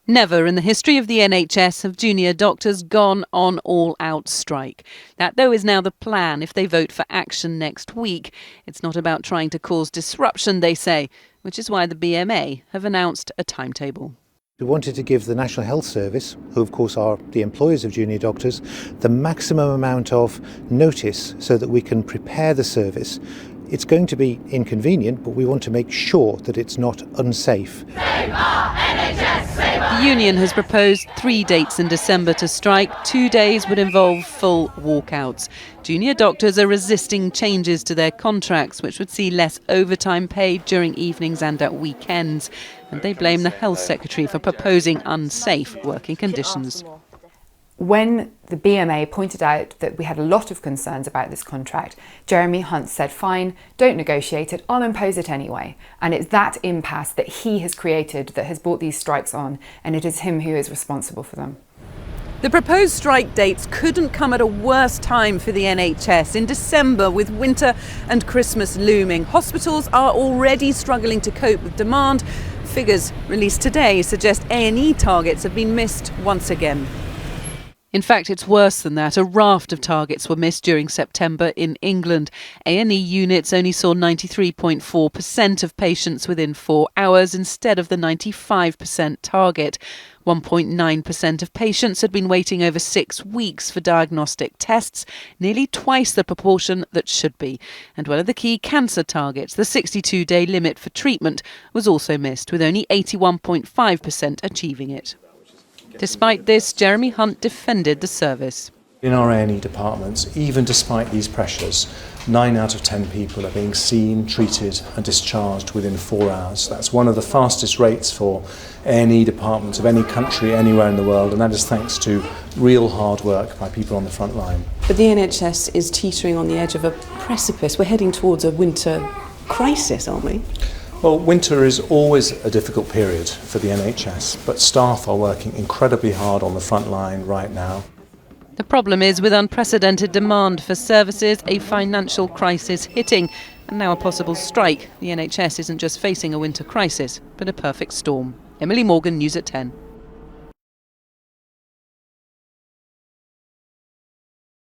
Never in the history of the NHS have junior doctors gone on all-out strike. That, though, is now the plan if they vote for action next week. It's not about trying to cause disruption, they say, which is why the BMA have announced a timetable. We wanted to give the National Health Service, who of course are the employers of junior doctors, the maximum amount of notice so that we can prepare the service. It's going to be inconvenient, but we want to make sure that it's not unsafe. Save our NHS, save our The union has proposed 3 dates in December to strike. 2 days would involve full walkouts. Junior doctors are resisting changes to their contracts, which would see less overtime paid during evenings and at weekends. And they blame the Health Secretary for proposing unsafe working conditions. When the BMA pointed out that we had a lot of concerns about this contract, Jeremy Hunt said, fine, don't negotiate it, I'll impose it anyway. And it's that impasse that he has created that has brought these strikes on, and it is him who is responsible for them. The proposed strike dates couldn't come at a worse time for the NHS. In December, with winter and Christmas looming, hospitals are already struggling to cope with demand. Figures released today suggest A&E targets have been missed once again. In fact, it's worse than that. A raft of targets were missed during September in England. A&E units only saw 93.4% of patients within 4 hours instead of the 95% target. 1.9% of patients had been waiting over 6 weeks for diagnostic tests, nearly twice the proportion that should be. And one of the key cancer targets, the 62-day limit for treatment, was also missed, with only 81.5% achieving it. Despite this, Jeremy Hunt defended the service. In our A&E departments, even despite these pressures, 9 out of 10 people are being seen, treated and discharged within 4 hours. That's one of the fastest rates for A&E departments of any country anywhere in the world, and that is thanks to real hard work by people on the front line. But the NHS is teetering on the edge of a precipice. We're heading towards a winter crisis, aren't we? Well, winter is always a difficult period for the NHS, but staff are working incredibly hard on the front line right now. The problem is, with unprecedented demand for services, a financial crisis hitting, and now a possible strike. The NHS isn't just facing a winter crisis, but a perfect storm. Emily Morgan, News at 10.